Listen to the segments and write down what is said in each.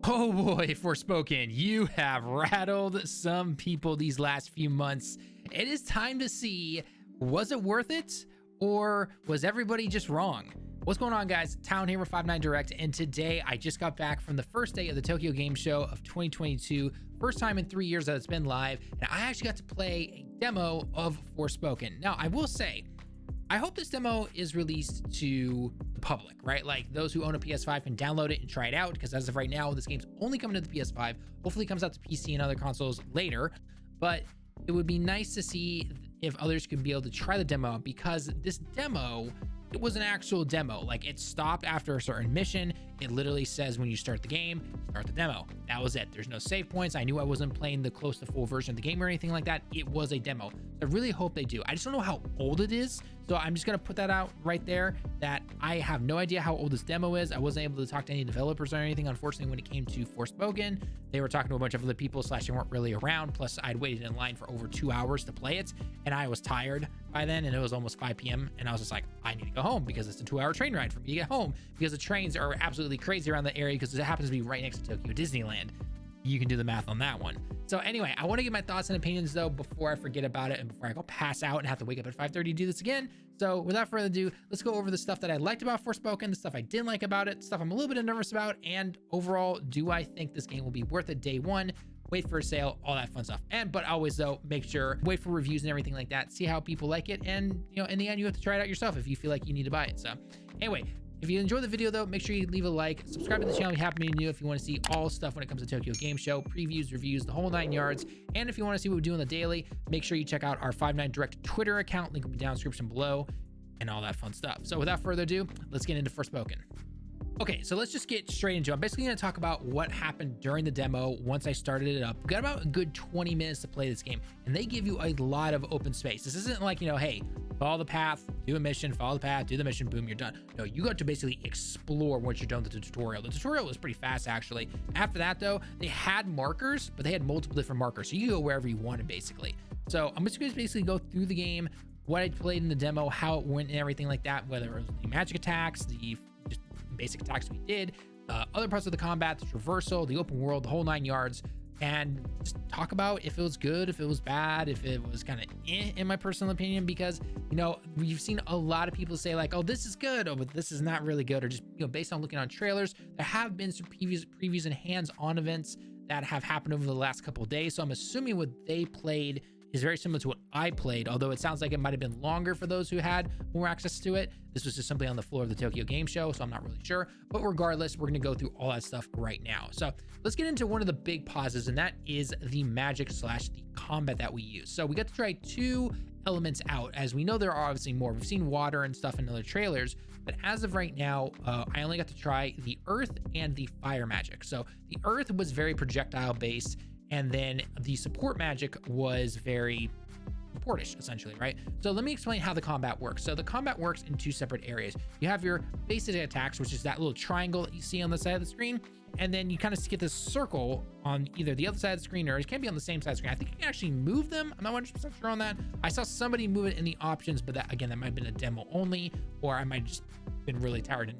Oh boy, Forspoken, you have rattled some people these last few months. It is time to see, was it worth it or was everybody just wrong? What's going on, guys? Tallen here with 59 Direct, and today I just got back from the first day of the Tokyo Game Show of 2022. First time in 3 years that it's been live, and I actually got to play a demo of Forspoken. Now, I will say, I hope this demo is released to the public, right? Like those who own a PS5 can download it and try it out, because as of right now, this game's only coming to the PS5. Hopefully it comes out to PC and other consoles later, but it would be nice to see if others could be able to try the demo out, because this demo, it was an actual demo. Like, it stopped after a certain mission. It literally says when you start the game, start the demo. That was it. There's no save points. I knew I wasn't playing the close to full version of the game or anything like that. It was a demo. I really hope they do. I just don't know how old it is. So I'm just going to put that out right there, that I have no idea how old this demo is. I wasn't able to talk to any developers or anything, unfortunately, when it came to Forspoken. They were talking to a bunch of other people, / they weren't really around. Plus, I'd waited in line for over 2 hours to play it, and I was tired by then, and it was almost 5 p.m. and I was just like, I need to go home, because it's a 2-hour train ride for me to get home, because the trains are absolutely crazy around the area, because it happens to be right next to Tokyo Disneyland. You can do the math on that one. So anyway, I want to get my thoughts and opinions though before I forget about it and before I go pass out and have to wake up at 5:30 to do this again. So without further ado, let's go over the stuff that I liked about Forspoken, the stuff I didn't like about it, stuff I'm a little bit nervous about, and overall, do I think this game will be worth it day one? Wait for a sale, all that fun stuff. But always though, make sure, wait for reviews and everything like that, see how people like it, and in the end, you have to try it out yourself if you feel like you need to buy it. So anyway, if you enjoyed the video though, make sure you leave a like, subscribe to the channel if you happen to be new, if you want to see all stuff when it comes to Tokyo Game Show, previews, reviews, the whole 9 yards. And if you want to see what we do on the daily, make sure you check out our 59 Direct Twitter account, link will be down in the description below, and all that fun stuff. So without further ado, let's get into Forspoken. Okay, so let's just get straight into it. I'm basically going to talk about what happened during the demo once I started it up. We got about a good 20 minutes to play this game, and they give you a lot of open space. This isn't like, hey, follow the path, do a mission, follow the path, do the mission, boom, you're done. No, you got to basically explore once you're done with the tutorial. The tutorial was pretty fast, actually. After that, though, they had markers, but they had multiple different markers, so you go wherever you wanted, basically. So I'm just going to basically go through the game, what I played in the demo, how it went, and everything like that, whether it was the magic attacks, the just basic attacks we did, other parts of the combat, the traversal, the open world, the whole 9 yards, and just talk about if it was good, if it was bad, if it was kind of in my personal opinion, because we've seen a lot of people say like, oh, this is good, oh, but this is not really good, or just based on looking on trailers. There have been some previews and hands-on events that have happened over the last couple of days, so I'm assuming what they played is very similar to what I played, although it sounds like it might have been longer for those who had more access to it. This was just simply on the floor of the Tokyo Game Show, so I'm not really sure. But regardless, we're going to go through all that stuff right now. So let's get into one of the big pauses, and that is the magic / the combat that we use. So we got to try 2 elements out. As we know, there are obviously more. We've seen water and stuff in other trailers, but as of right now, I only got to try the earth and the fire magic. So the earth was very projectile based, and then the support magic was very supportish, essentially, right? So let me explain how the combat works. So the combat works in 2 separate areas. You have your basic attacks, which is that little triangle that you see on the side of the screen, and then you kind of get this circle on either the other side of the screen, or it can be on the same side of the screen. I think you can actually move them. I'm not 100% sure on that. I saw somebody move it in the options, but that, again, that might have been a demo only, or I might have just been really tired and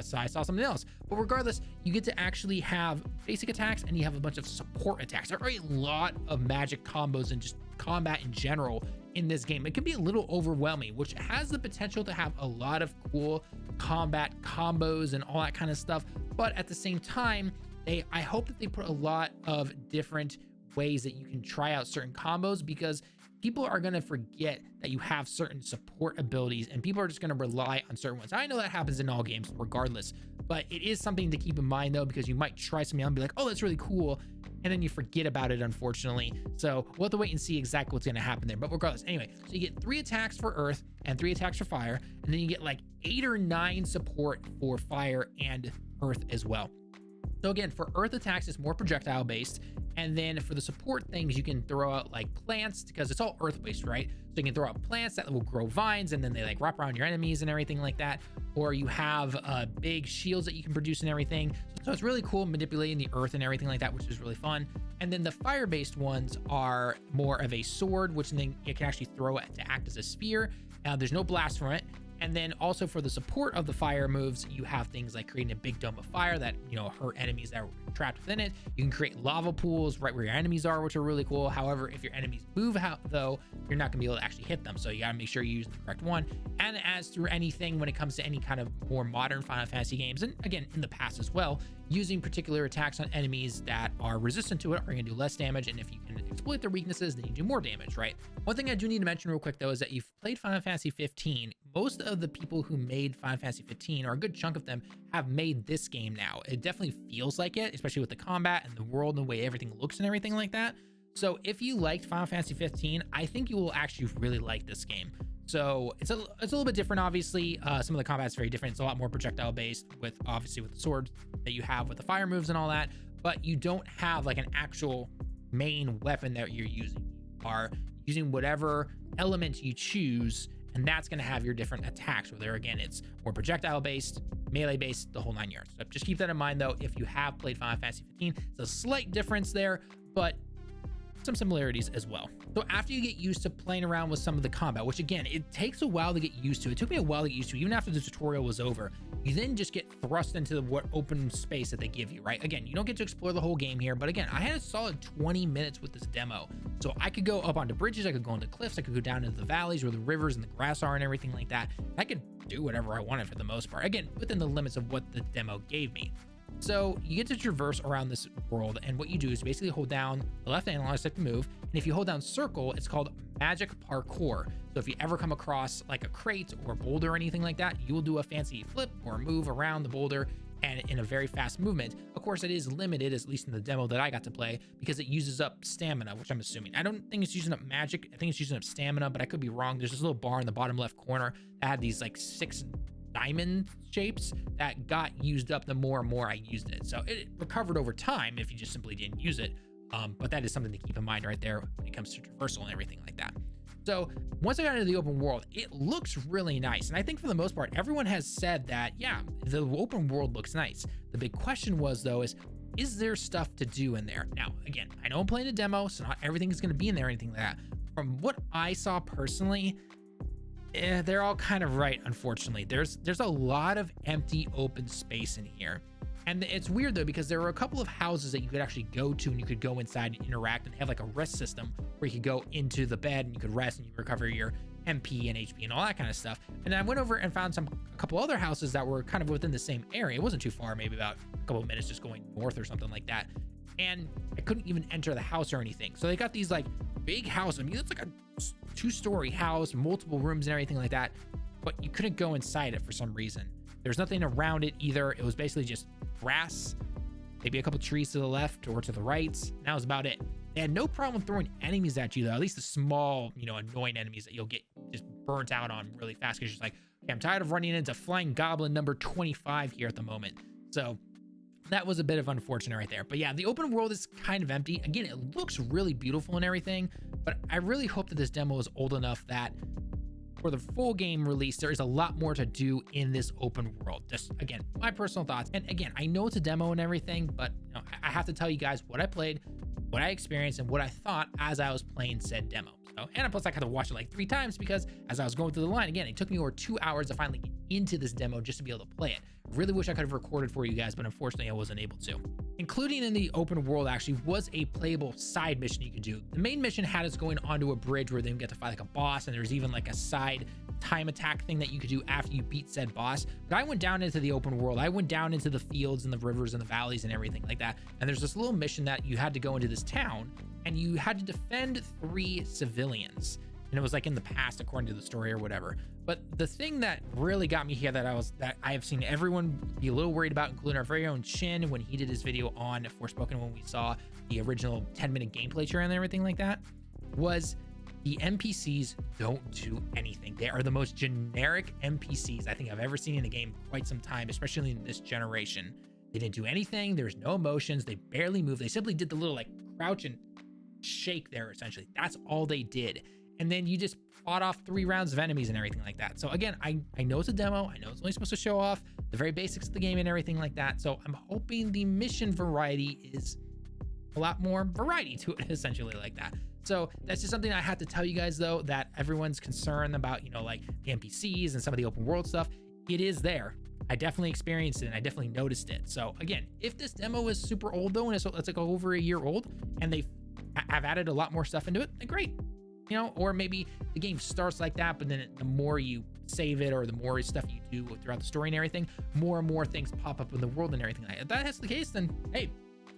so I saw something else. But regardless, you get to actually have basic attacks, and you have a bunch of support attacks. There are a lot of magic combos and just combat in general in this game. It can be a little overwhelming, which has the potential to have a lot of cool combat combos and all that kind of stuff. But at the same time, I hope that they put a lot of different ways that you can try out certain combos, because people are going to forget that you have certain support abilities, and people are just going to rely on certain ones. I know that happens in all games regardless, but it is something to keep in mind though, because you might try something out and be like, oh, that's really cool, and then you forget about it, unfortunately. So we'll have to wait and see exactly what's going to happen there. But regardless, anyway, so you get 3 attacks for earth and 3 attacks for fire, and then you get like 8 or 9 support for fire and earth as well. So again, for earth attacks, it's more projectile based. And then for the support things, you can throw out like plants, because it's all earth based, right? So you can throw out plants that will grow vines, and then they like wrap around your enemies and everything like that. Or you have big shields that you can produce and everything. So it's really cool manipulating the earth and everything like that, which is really fun. And then the fire based ones are more of a sword, which then you can actually throw it to act as a spear. There's no blast from it. And then also for the support of the fire moves, you have things like creating a big dome of fire that, you know, hurt enemies that are trapped within it. You can create lava pools right where your enemies are, which are really cool. However, if your enemies move out though, you're not gonna be able to actually hit them. So you gotta make sure you use the correct one. And as through anything, when it comes to any kind of more modern Final Fantasy games, and again, in the past as well, using particular attacks on enemies that are resistant to it are gonna do less damage. And if you can exploit their weaknesses, then you do more damage, right? One thing I do need to mention real quick though, is that you've played Final Fantasy 15. Most of the people who made Final Fantasy 15, or a good chunk of them, have made this game now. It definitely feels like it, especially with the combat and the world and the way everything looks and everything like that. So if you liked Final Fantasy 15, I think you will actually really like this game. So it's a little bit different, obviously. Some of the combat's very different. It's a lot more projectile based, with obviously with the swords that you have with the fire moves and all that, but you don't have like an actual main weapon that you're using. You are using whatever element you choose, and that's going to have your different attacks, whether again it's more projectile based, melee based, the whole 9 yards. So just keep that in mind though, if you have played Final Fantasy 15. It's a slight difference there, but some similarities as well. So after you get used to playing around with some of the combat, which again, it takes a while to get used to. It took me a while to get used to, even after the tutorial was over. You then just get thrust into what open space that they give you, right? Again, you don't get to explore the whole game here, but again, I had a solid 20 minutes with this demo. So I could go up onto bridges, I could go into cliffs, I could go down into the valleys where the rivers and the grass are and everything like that. I could do whatever I wanted for the most part. Again, within the limits of what the demo gave me. So you get to traverse around this world, and what you do is basically hold down the left analog stick to move, and if you hold down circle, it's called magic parkour. So if you ever come across like a crate or a boulder or anything like that, you will do a fancy flip or move around the boulder, and in a very fast movement. Of course, it is limited, at least in the demo that I got to play, because it uses up stamina, which I'm assuming. I don't think it's using up magic, I think it's using up stamina, but I could be wrong. There's this little bar in the bottom left corner that had these like 6 diamond shapes that got used up the more and more I used it. So it recovered over time if you just simply didn't use it. But that is something to keep in mind right there when it comes to traversal and everything like that. So once I got into the open world, it looks really nice. And I think for the most part, everyone has said that, yeah, the open world looks nice. The big question was though, is there stuff to do in there? Now, again, I know I'm playing a demo, so not everything is going to be in there or anything like that. From what I saw personally, they're all kind of right, unfortunately. There's a lot of empty open space in here. And it's weird though, because there were a couple of houses that you could actually go to, and you could go inside and interact and have like a rest system where you could go into the bed and you could rest and you recover your MP and HP and all that kind of stuff. And then I went over and found a couple other houses that were kind of within the same area. It wasn't too far, maybe about a couple of minutes just going north or something like that. And I couldn't even enter the house or anything. So they got these like big houses. I mean, it's like a 2-story house, multiple rooms and everything like that, but you couldn't go inside it for some reason. There's nothing around it either. It was basically just grass, maybe a couple trees to the left or to the right. And that was about it. They had no problem throwing enemies at you though, at least the small, annoying enemies that you'll get just burnt out on really fast, because you're just like, okay, I'm tired of running into flying goblin number 25 here at the moment. So that was a bit of unfortunate right there. But yeah, the open world is kind of empty. Again, it looks really beautiful and everything, but I really hope that this demo is old enough that for the full game release, there is a lot more to do in this open world. Just again, my personal thoughts. And again, I know it's a demo and everything, but I have to tell you guys what I played, what I experienced, and what I thought as I was playing said demo. So, and plus I had to watch it like 3 times, because as I was going through the line, again, it took me over 2 hours to finally get into this demo just to be able to play it. Really wish I could have recorded for you guys, but unfortunately I wasn't able to. Including in the open world actually was a playable side mission you could do. The main mission had us going onto a bridge where then get to fight like a boss, and there's even like a side time attack thing that you could do after you beat said boss. But I went down into the open world. I went down into the fields and the rivers and the valleys and everything like that. And there's this little mission that you had to go into this town, and you had to defend 3 civilians. And it was like in the past, according to the story or whatever. But the thing that really got me here that I have seen everyone be a little worried about, including our very own Shin when he did his video on Forspoken, when we saw the original 10-minute gameplay trailer and everything like that, was the NPCs don't do anything. They are the most generic NPCs I think I've ever seen in a game in quite some time, especially in this generation. They didn't do anything. There's no emotions. They barely move. They simply did the little like crouch and shake there, essentially. That's all they did. And then you just fought off 3 rounds of enemies and everything like that. So again, I know it's a demo. I know it's only supposed to show off the very basics of the game and everything like that. So I'm hoping the mission variety is a lot more variety to it, essentially, like that. So that's just something I have to tell you guys, though, that everyone's concerned about, you know, like the NPCs and some of the open world stuff. It is there. I definitely experienced it and I definitely noticed it. So again, if this demo is super old though, and it's like over a year old, and they have added a lot more stuff into it, then great. You know, or maybe the game starts like that, but then the more you save it or the more stuff you do throughout the story and everything, more and more things pop up in the world and everything like that. If that's the case, then hey,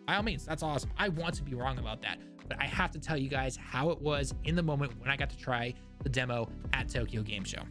by all means, that's awesome. I want to be wrong about that, but I have to tell you guys how it was in the moment when I got to try the demo at Tokyo Game Show.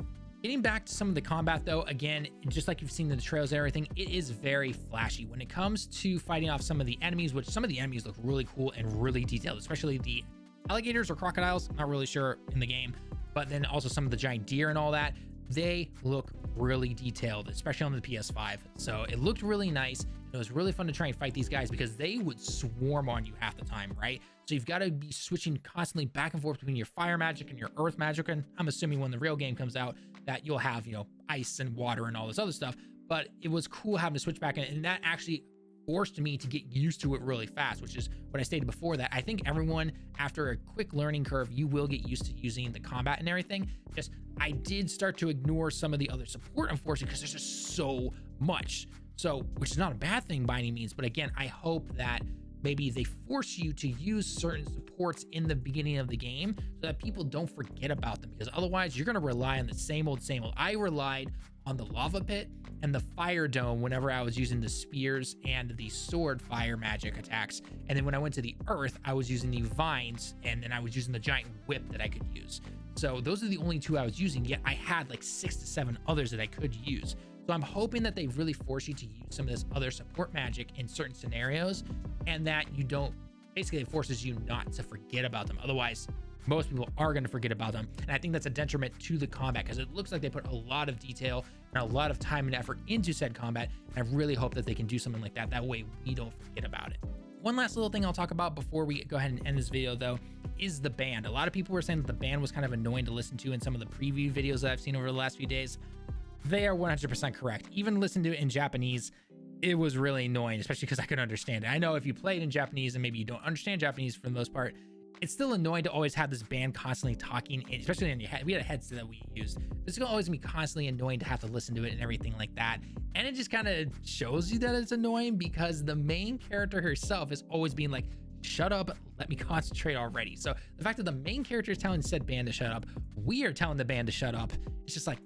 Getting back to some of the combat though, again, just like you've seen in the trailers and everything, it is very flashy when it comes to fighting off some of the enemies, which some of the enemies look really cool and really detailed, especially the alligators or crocodiles, not really sure in the game, but then also some of the giant deer and all that. They look really detailed, especially on the PS5. So it looked really nice. It was really fun to try and fight these guys because they would swarm on you half the time, right? So you've got to be switching constantly back and forth between your fire magic and your earth magic. And I'm assuming when the real game comes out that you'll have, you know, ice and water and all this other stuff. But it was cool having to switch back, and that actually forced me to get used to it really fast, which is what I stated before, that I think everyone, after a quick learning curve, you will get used to using the combat and everything. Just I did start to ignore some of the other support, unfortunately, because there's just so much. So, which is not a bad thing by any means, but again, I hope that maybe they force you to use certain supports in the beginning of the game so that people don't forget about them, because otherwise you're going to rely on the same old. I relied on the lava pit and the fire dome whenever I was using the spears and the sword fire magic attacks. And then when I went to the earth, I was using the vines, and then I was using the giant whip that I could use. So those are the only two I was using, yet I had like 6 to 7 others that I could use. So I'm hoping that they really force you to use some of this other support magic in certain scenarios, and that you don't, basically it forces you not to forget about them. Otherwise, most people are going to forget about them. And I think that's a detriment to the combat, because it looks like they put a lot of detail and a lot of time and effort into said combat. And I really hope that they can do something like that. That way we don't forget about it. One last little thing I'll talk about before we go ahead and end this video though, is the band. A lot of people were saying that the band was kind of annoying to listen to in some of the preview videos that I've seen over the last few days. They are 100% correct. Even listening to it in Japanese, it was really annoying, especially because I couldn't understand it. I know if you play it in Japanese and maybe you don't understand Japanese for the most part, it's still annoying to always have this band constantly talking, especially in your head. We had a headset that we used. It's gonna always be constantly annoying to have to listen to it and everything like that. And it just kind of shows you that it's annoying, because the main character herself is always being like, shut up, let me concentrate already. So the fact that the main character is telling said band to shut up, we are telling the band to shut up. It's just like,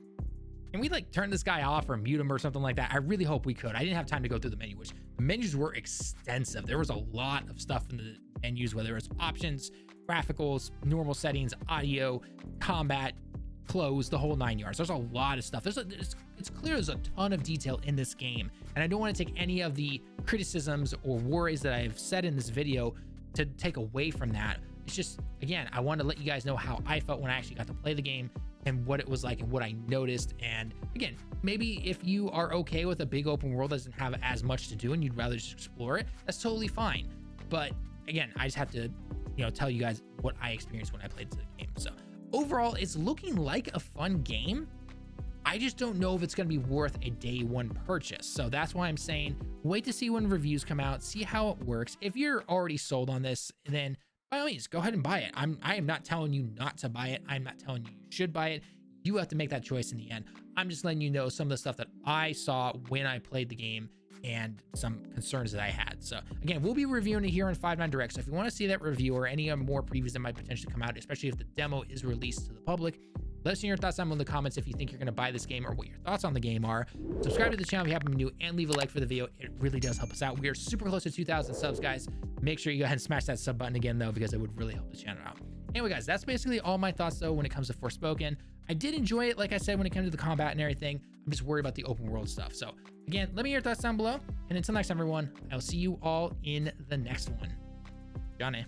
can we like turn this guy off or mute him or something like that? I really hope we could. I didn't have time to go through the menu, which the menus were extensive. There was a lot of stuff in the menus, whether it's options, graphicals, normal settings, audio, combat, close, the whole 9 yards. There's a lot of stuff. It's clear there's a ton of detail in this game. And I don't want to take any of the criticisms or worries that I've said in this video to take away from that. It's just, again, I want to let you guys know how I felt when I actually got to play the game and what it was like and what I noticed. And again, maybe if you are okay with a big open world that doesn't have as much to do and you'd rather just explore it, that's totally fine. But again, I just have to, you know, tell you guys what I experienced when I played the game. So overall, it's looking like a fun game. I just don't know if it's going to be worth a day one purchase. So that's why I'm saying wait to see when reviews come out, see how it works. If you're already sold on this, then by all means, go ahead and buy it. I am not telling you not to buy it. I'm not telling you should buy it. You have to make that choice in the end. I'm just letting you know some of the stuff that I saw when I played the game and some concerns that I had. So again, we'll be reviewing it here on 5-9 Direct. So if you want to see that review or any more previews that might potentially come out, especially if the demo is released to the public, let us know your thoughts down in the comments if you think you're going to buy this game or what your thoughts on the game are. Subscribe to the channel if you happen to be new, and leave a like for the video. It really does help us out. We are super close to 2,000 subs, guys. Make sure you go ahead and smash that sub button again, though, because it would really help the channel out. Anyway, guys, that's basically all my thoughts, though, when it comes to Forspoken. I did enjoy it, like I said, when it comes to the combat and everything. I'm just worried about the open world stuff. So, again, let me hear your thoughts down below. And until next time, everyone, I'll see you all in the next one. Johnny.